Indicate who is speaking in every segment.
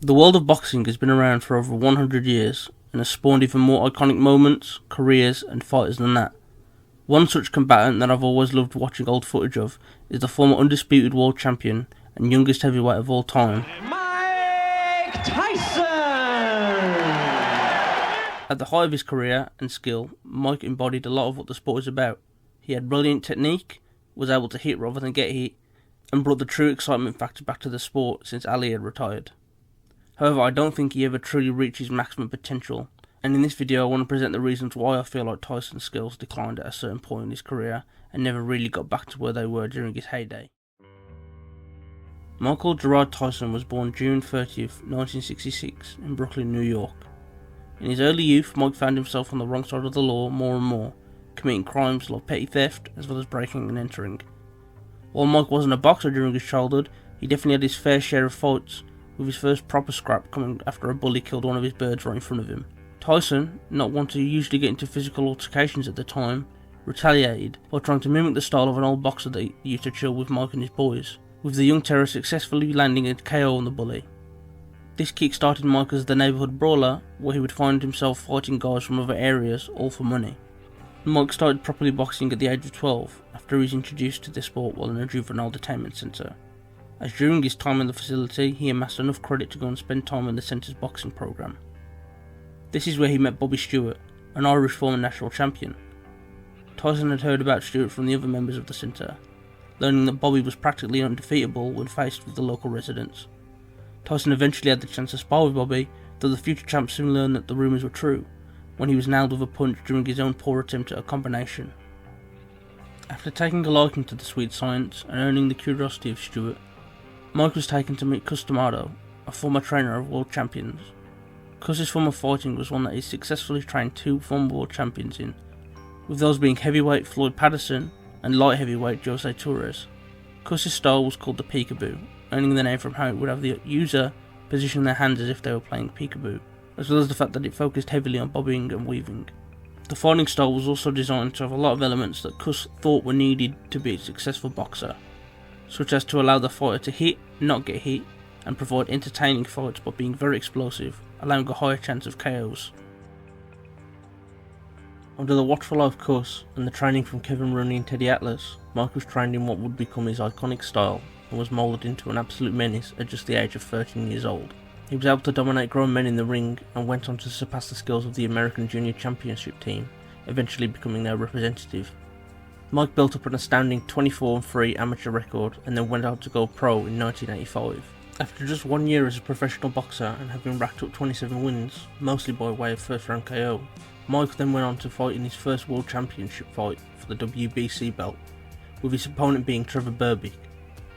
Speaker 1: The world of boxing has been around for over 100 years and has spawned even more iconic moments, careers and fighters than that. One such combatant that I've always loved watching old footage of is the former undisputed world champion and youngest heavyweight of all time,
Speaker 2: Mike Tyson!
Speaker 1: At the height of his career and skill, Mike embodied a lot of what the sport is about. He had brilliant technique, was able to hit rather than get hit, and brought the true excitement factor back to the sport since Ali had retired. However, I don't think he ever truly reached his maximum potential, and in this video I want to present the reasons why I feel like Tyson's skills declined at a certain point in his career and never really got back to where they were during his heyday. Michael Gerard Tyson was born June 30th, 1966 in Brooklyn, New York. In his early youth, Mike found himself on the wrong side of the law more and more, committing crimes like petty theft as well as breaking and entering. While Mike wasn't a boxer during his childhood, he definitely had his fair share of fights, with his first proper scrap coming after a bully killed one of his birds right in front of him. Tyson, not one to usually get into physical altercations at the time, retaliated by trying to mimic the style of an old boxer that he used to chill with Mike and his boys, with the young terror successfully landing a KO on the bully. This kick-started Mike as the neighbourhood brawler, where he would find himself fighting guys from other areas, all for money. Mike started properly boxing at the age of 12, after he was introduced to the sport while in a juvenile detainment centre, as during his time in the facility he amassed enough credit to go and spend time in the centre's boxing programme. This is where he met Bobby Stewart, an Irish former national champion. Tyson had heard about Stewart from the other members of the centre, learning that Bobby was practically undefeatable when faced with the local residents. Tyson eventually had the chance to spar with Bobby, though the future champ soon learned that the rumours were true, when he was nailed with a punch during his own poor attempt at a combination. After taking a liking to the sweet science and earning the curiosity of Stewart, Mike was taken to meet Cus D'Amato, a former trainer of world champions. Cus's form of fighting was one that he successfully trained two former world champions in, with those being heavyweight Floyd Patterson and light heavyweight Jose Torres. Cus's style was called the peekaboo, earning the name from how it would have the user position their hands as if they were playing peekaboo, as well as the fact that it focused heavily on bobbing and weaving. The fighting style was also designed to have a lot of elements that Cus thought were needed to be a successful boxer, such as to allow the fighter to hit, not get hit, and provide entertaining fights by being very explosive, allowing a higher chance of KOs. Under the watchful eye of Cus and the training from Kevin Rooney and Teddy Atlas, Mike was trained in what would become his iconic style and was moulded into an absolute menace at just the age of 13 years old. He was able to dominate grown men in the ring and went on to surpass the skills of the American Junior Championship team, eventually becoming their representative. Mike built up an astounding 24-3 amateur record and then went out to go pro in 1985. After just 1 year as a professional boxer and having racked up 27 wins, mostly by way of first round KO, Mike then went on to fight in his first World Championship fight for the WBC belt, with his opponent being Trevor Berbick.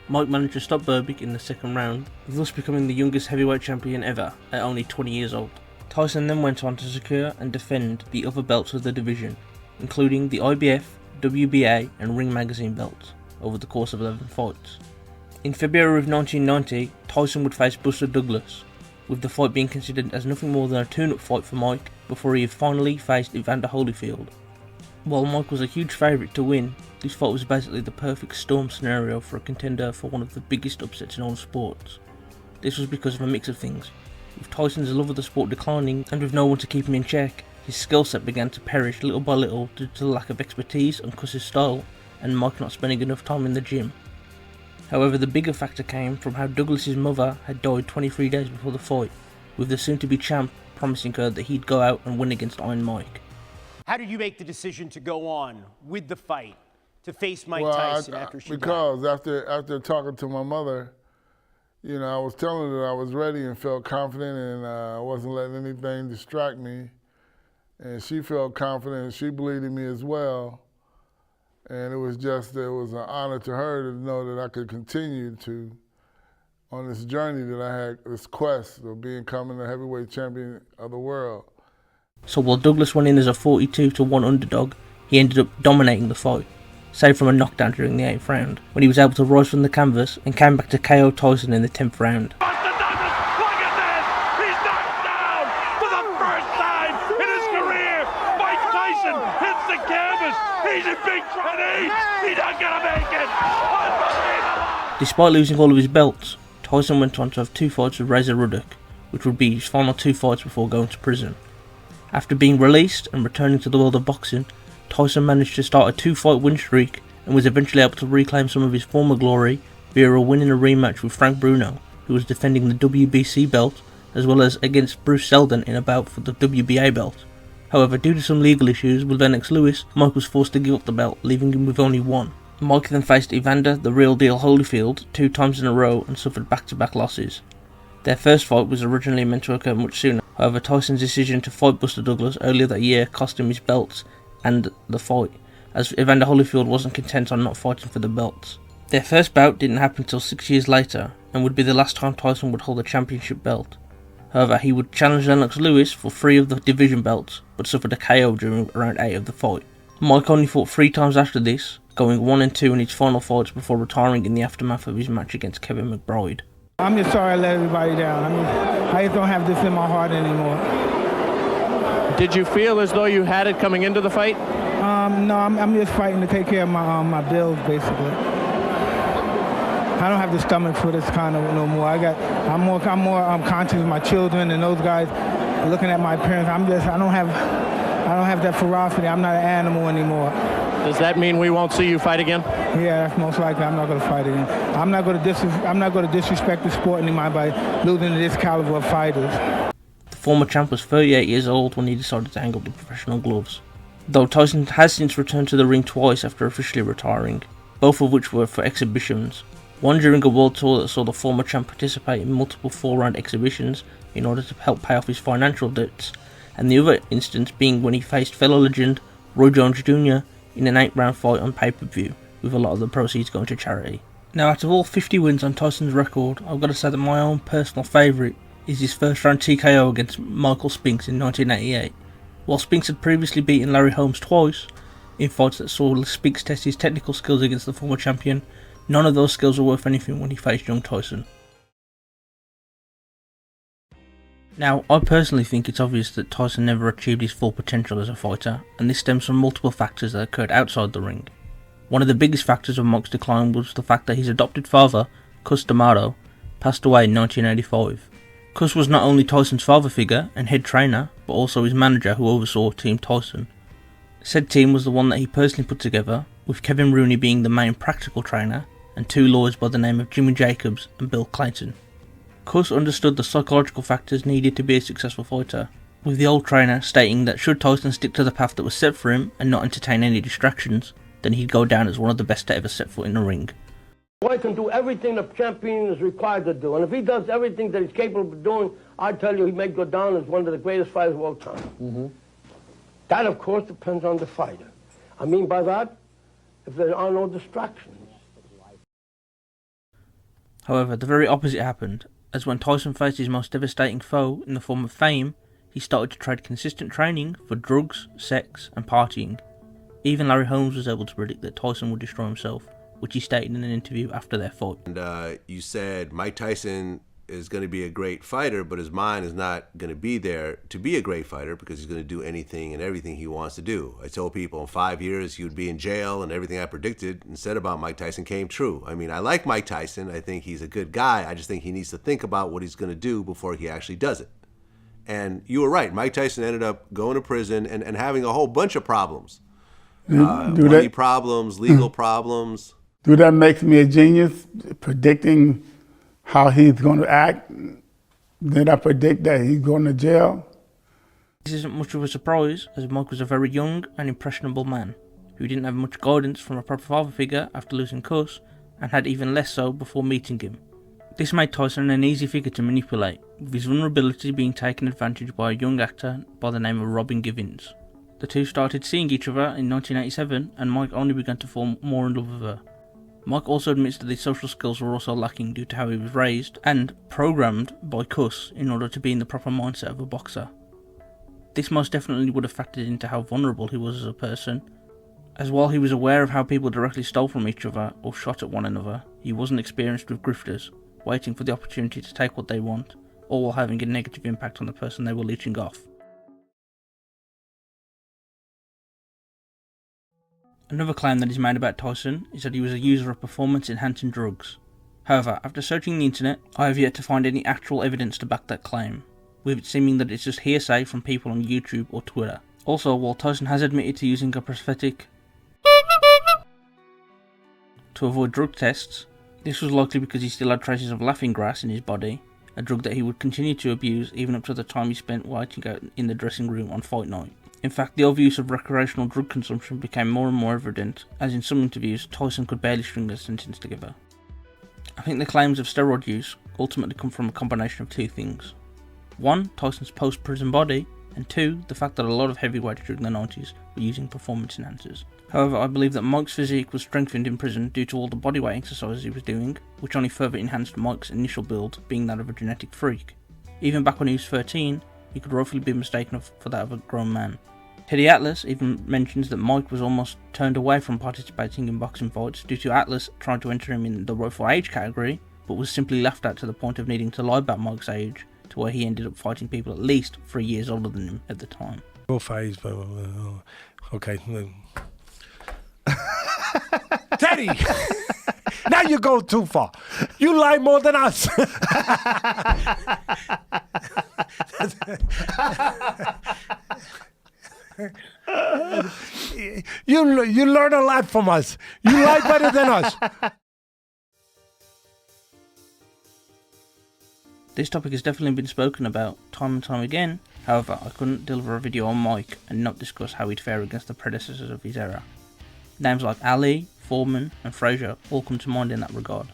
Speaker 1: Mike managed to stop Berbick in the second round, thus becoming the youngest heavyweight champion ever at only 20 years old. Tyson then went on to secure and defend the other belts of the division, including the IBF, WBA and Ring Magazine belts, over the course of 11 fights. In February of 1990, Tyson would face Buster Douglas, with the fight being considered as nothing more than a tune-up fight for Mike before he finally faced Evander Holyfield. While Mike was a huge favourite to win, this fight was basically the perfect storm scenario for a contender for one of the biggest upsets in all sports. This was because of a mix of things, with Tyson's love of the sport declining and with no one to keep him in check. His skill set began to perish little by little due to the lack of expertise on Cus's style and Mike not spending enough time in the gym. However, the bigger factor came from how Douglas's mother had died 23 days before the fight, with the soon-to-be champ promising her that he'd go out and win against Iron Mike.
Speaker 2: How did you make the decision to go on with the fight, to face Mike Tyson after she
Speaker 3: Because after talking to my mother, you know, I was telling her that I was ready and felt confident and I wasn't letting anything distract me. And she felt confident and she believed in me as well. And it was an honor to her to know that I could continue on this journey that I had, this quest of becoming the heavyweight champion of the world.
Speaker 1: So while Douglas went in as a 42-1 underdog, he ended up dominating the fight, save from a knockdown during the 8th round, when he was able to rise from the canvas and came back to KO Tyson in the 10th round. Despite losing all of his belts, Tyson went on to have 2 fights with Razor Ruddock, which would be his final 2 fights before going to prison. After being released and returning to the world of boxing, Tyson managed to start a 2-fight win streak and was eventually able to reclaim some of his former glory via winning a rematch with Frank Bruno, who was defending the WBC belt, as well as against Bruce Seldon in a bout for the WBA belt. However, due to some legal issues with Lennox Lewis, Mike was forced to give up the belt, leaving him with only one. Mike then faced Evander the Real Deal Holyfield 2 times in a row and suffered back-to-back losses. Their first fight was originally meant to occur much sooner. However, Tyson's decision to fight Buster Douglas earlier that year cost him his belts and the fight, as Evander Holyfield wasn't content on not fighting for the belts. Their first bout didn't happen until 6 years later, and would be the last time Tyson would hold a championship belt. However, he would challenge Lennox Lewis for 3 of the division belts, but suffered a KO during round 8 of the fight. Mike only fought 3 times after this, going 1-2 in his final fights before retiring in the aftermath of his match against Kevin McBride.
Speaker 4: I'm just sorry I let everybody down. I just don't have this in my heart anymore.
Speaker 5: Did you feel as though you had it coming into the fight?
Speaker 4: No, I'm just fighting to take care of my bills, basically. I don't have the stomach for this kind of no more. I'm more conscious of my children and those guys looking at my parents. I don't have that ferocity. I'm not an animal anymore.
Speaker 5: Does that mean we won't see you fight again?
Speaker 4: Yeah, that's most likely. I'm not going to fight again. I'm not going to disrespect the sport anymore by losing to this caliber of fighters.
Speaker 1: The former champ was 38 years old when he decided to hang up the professional gloves. Though Tyson has since returned to the ring twice after officially retiring, both of which were for exhibitions. One during a world tour that saw the former champ participate in multiple 4-round exhibitions in order to help pay off his financial debts, and the other instance being when he faced fellow legend Roy Jones Jr. in an 8-round fight on pay-per-view, with a lot of the proceeds going to charity. Now, out of all 50 wins on Tyson's record, I've got to say that my own personal favourite is his first round TKO against Michael Spinks in 1988. While Spinks had previously beaten Larry Holmes twice, in fights that saw Spinks test his technical skills against the former champion, none of those skills were worth anything when he faced young Tyson. Now, I personally think it's obvious that Tyson never achieved his full potential as a fighter, and this stems from multiple factors that occurred outside the ring. One of the biggest factors of Mike's decline was the fact that his adopted father, Cus D'Amato, passed away in 1985. Cus was not only Tyson's father figure and head trainer, but also his manager who oversaw Team Tyson. Said team was the one that he personally put together, with Kevin Rooney being the main practical trainer, and 2 lawyers by the name of Jimmy Jacobs and Bill Clayton. Cus understood the psychological factors needed to be a successful fighter, with the old trainer stating that should Tyson stick to the path that was set for him and not entertain any distractions, then he'd go down as one of the best to ever set foot in the ring.
Speaker 6: Boy can do everything a champion is required to do, and if he does everything that he's capable of doing, I tell you, he may go down as one of the greatest fighters of all time. Mm-hmm. That, of course, depends on the fighter. I mean by that, if there are no distractions.
Speaker 1: However, the very opposite happened, as when Tyson faced his most devastating foe in the form of fame, he started to trade consistent training for drugs, sex, and partying. Even Larry Holmes was able to predict that Tyson would destroy himself, which he stated in an interview after their fight.
Speaker 7: And you said Mike Tyson is going to be a great fighter, but his mind is not going to be there to be a great fighter because he's going to do anything and everything he wants to do. I told people in 5 years he would be in jail, and everything I predicted and said about Mike Tyson came true. I mean, I like Mike Tyson. I think he's a good guy. I just think he needs to think about what he's going to do before he actually does it. And you were right. Mike Tyson ended up going to prison and having a whole bunch of problems. Money problems, legal problems.
Speaker 8: Do that makes me a genius, predicting how he's going to act? Did I predict that he's going to jail?
Speaker 1: This isn't much of a surprise, as Mike was a very young and impressionable man, who didn't have much guidance from a proper father figure after losing Cus, and had even less so before meeting him. This made Tyson an easy figure to manipulate, with his vulnerability being taken advantage by a young actor by the name of Robin Givens. The two started seeing each other in 1987, and Mike only began to fall more in love with her. Mike also admits that his social skills were also lacking due to how he was raised and programmed by Cus in order to be in the proper mindset of a boxer. This most definitely would have factored into how vulnerable he was as a person, as while he was aware of how people directly stole from each other or shot at one another, he wasn't experienced with grifters, waiting for the opportunity to take what they want, all while having a negative impact on the person they were leeching off. Another claim that is made about Tyson is that he was a user of performance-enhancing drugs. However, after searching the internet, I have yet to find any actual evidence to back that claim, with it seeming that it's just hearsay from people on YouTube or Twitter. Also, while Tyson has admitted to using a prosthetic to avoid drug tests, this was likely because he still had traces of laughing grass in his body, a drug that he would continue to abuse even up to the time he spent waiting out in the dressing room on fight night. In fact, the overuse of recreational drug consumption became more and more evident, as in some interviews, Tyson could barely string a sentence together. I think the claims of steroid use ultimately come from a combination of two things. One, Tyson's post-prison body, and two, the fact that a lot of heavyweights during the 90s were using performance enhancers. However, I believe that Mike's physique was strengthened in prison due to all the bodyweight exercises he was doing, which only further enhanced Mike's initial build being that of a genetic freak. Even back when he was 13, he could roughly be mistaken for that of a grown man. Teddy Atlas even mentions that Mike was almost turned away from participating in boxing fights due to Atlas trying to enter him in the rightful age category, but was simply laughed at to the point of needing to lie about Mike's age, to where he ended up fighting people at least 3 years older than him at the time.
Speaker 9: Go phase, but okay. Teddy, now you go too far. You lie more than us. You learn a lot from us. You lie better than us.
Speaker 1: This topic has definitely been spoken about time and time again. However, I couldn't deliver a video on Mike and not discuss how he'd fare against the predecessors of his era. Names like Ali, Foreman and Frazier all come to mind in that regard,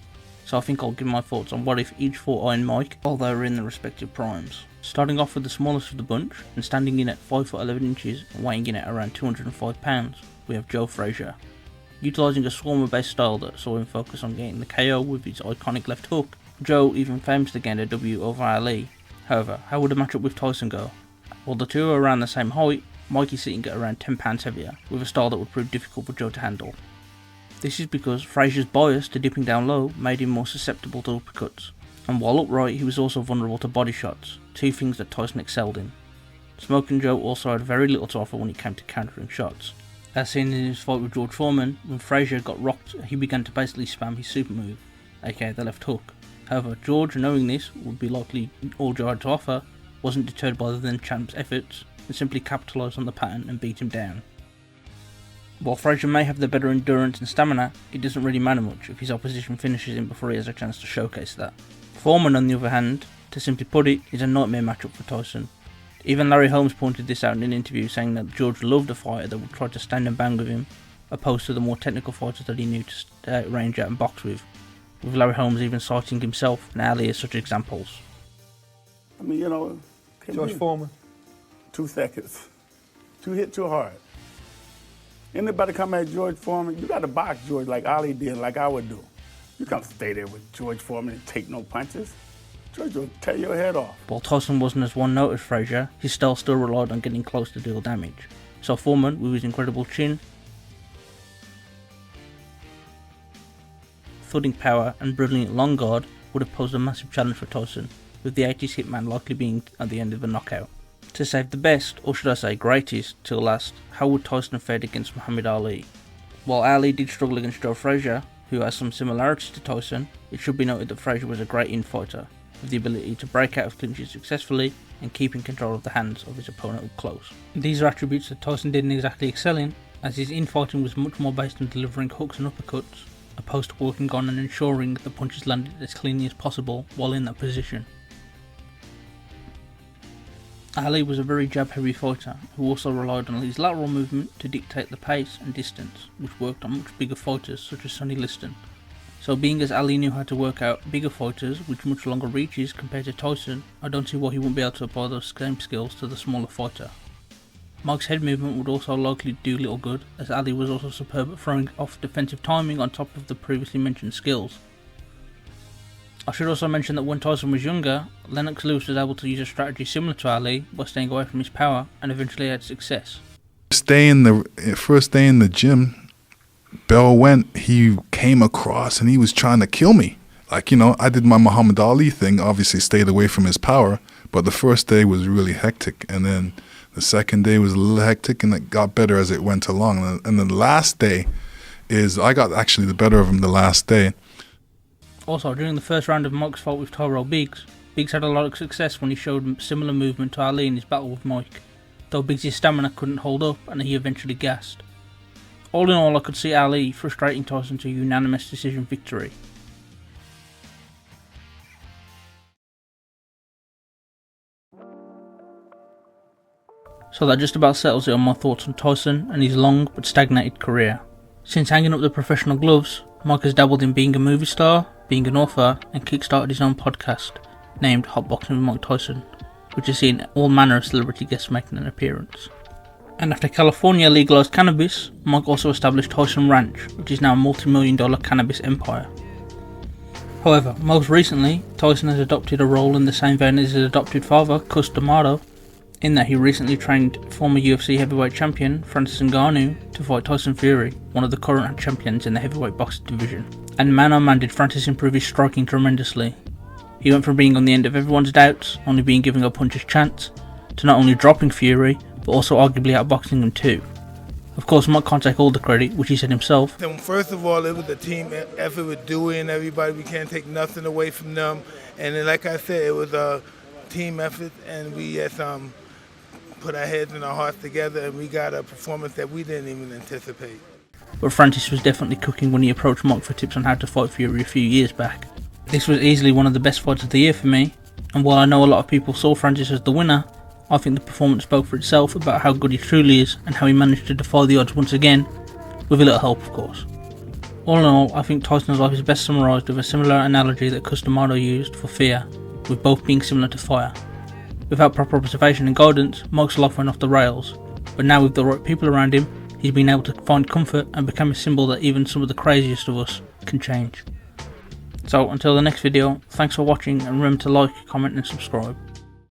Speaker 1: so I think I'll give my thoughts on what if each fought Iron Mike while they were in their respective primes. Starting off with the smallest of the bunch, and standing in at 5 foot 11 inches and weighing in at around 205 pounds, we have Joe Frazier. Utilising a swarmer based style that saw him focus on getting the KO with his iconic left hook, Joe even famously gained a W over Ali. However, how would a matchup with Tyson go? While the two are around the same height, Mike is sitting at around 10 pounds heavier, with a style that would prove difficult for Joe to handle. This is because Frazier's bias to dipping down low made him more susceptible to uppercuts, and while upright he was also vulnerable to body shots, two things that Tyson excelled in. Smoking Joe also had very little to offer when it came to countering shots. As seen in his fight with George Foreman, when Frazier got rocked he began to basically spam his super move, aka the left hook. However, George, knowing this would be likely all Joe had to offer, wasn't deterred by the then champ's efforts, and simply capitalised on the pattern and beat him down. While Frazier may have the better endurance and stamina, it doesn't really matter much if his opposition finishes him before he has a chance to showcase that. Foreman, on the other hand, to simply put it, is a nightmare matchup for Tyson. Even Larry Holmes pointed this out in an interview, saying that George loved a fighter that would try to stand and bang with him, opposed to the more technical fighters that he knew to stay range out and box with Larry Holmes even citing himself and Ali as such examples.
Speaker 8: I mean, you know,
Speaker 10: George Foreman.
Speaker 8: 2 seconds. Too hit too hard. Anybody come at George Foreman, you got to box George like Ali did, like I would do. You can't stay there with George Foreman and take no punches. George will tear your head off.
Speaker 1: While Tyson wasn't as one-note as Frazier, his style still relied on getting close to deal damage. So Foreman, with his incredible chin, thudding power and brilliant long guard, would have posed a massive challenge for Tyson, with the 80s hitman likely being at the end of a knockout. To save the best, or should I say greatest, till last, how would Tyson have fared against Muhammad Ali? While Ali did struggle against Joe Frazier, who has some similarities to Tyson, it should be noted that Frazier was a great in-fighter, with the ability to break out of clinches successfully and keeping control of the hands of his opponent up close. These are attributes that Tyson didn't exactly excel in, as his in-fighting was much more based on delivering hooks and uppercuts, opposed to working on and ensuring the punches landed as cleanly as possible while in that position. Ali was a very jab-heavy fighter who also relied on his lateral movement to dictate the pace and distance, which worked on much bigger fighters such as Sonny Liston. So being as Ali knew how to work out bigger fighters with much longer reaches compared to Tyson, I don't see why he wouldn't be able to apply those same skills to the smaller fighter. Mike's head movement would also likely do little good, as Ali was also superb at throwing off defensive timing on top of the previously mentioned skills. I should also mention that when Tyson was younger, Lennox Lewis was able to use a strategy similar to Ali by staying away from his power and eventually had success.
Speaker 11: First day in the gym, Bell went, he came across and he was trying to kill me. Like, you know, I did my Muhammad Ali thing, obviously stayed away from his power, but the first day was really hectic, and then the second day was a little hectic, and it got better as it went along. And the last day I got actually the better of him the last day.
Speaker 1: Also, during the first round of Mike's fight with Tyrell Biggs, Biggs had a lot of success when he showed similar movement to Ali in his battle with Mike, though Biggs' stamina couldn't hold up and he eventually gassed. All in all, I could see Ali frustrating Tyson to a unanimous decision victory. So that just about settles it on my thoughts on Tyson and his long but stagnated career. Since hanging up the professional gloves, Mike has dabbled in being a movie star, being an author, and kickstarted his own podcast, named Hot Boxing with Mike Tyson, which has seen all manner of celebrity guests making an appearance. And after California legalised cannabis, Mike also established Tyson Ranch, which is now a multi-million-dollar cannabis empire. However, most recently, Tyson has adopted a role in the same vein as his adopted father, Cus D'Amato, in that he recently trained former UFC heavyweight champion Francis Ngannou to fight Tyson Fury, one of the current champions in the heavyweight boxing division. And man oh man did Francis improve his striking tremendously. He went from being on the end of everyone's doubts, only being given a puncher's chance, to not only dropping Fury, but also arguably outboxing him too. Of course, Mike can't take all the credit, which he said himself.
Speaker 10: First of all, it was a team effort with Dewey and everybody. We can't take nothing away from them. And then, like I said, it was a team effort, and we had put our heads and our hearts together, and we got a performance that we didn't even anticipate.
Speaker 1: But Francis was definitely cooking when he approached Mike for tips on how to fight Fury a few years back. This was easily one of the best fights of the year for me, and while I know a lot of people saw Francis as the winner, I think the performance spoke for itself about how good he truly is and how he managed to defy the odds once again, with a little help of course. All in all, I think Tyson's life is best summarised with a similar analogy that Cus D'Amato used for fear, with both being similar to fire. Without proper observation and guidance, Mike's life went off the rails, but now with the right people around him, he's been able to find comfort and become a symbol that even some of the craziest of us can change. So until the next video, thanks for watching and remember to like, comment and subscribe.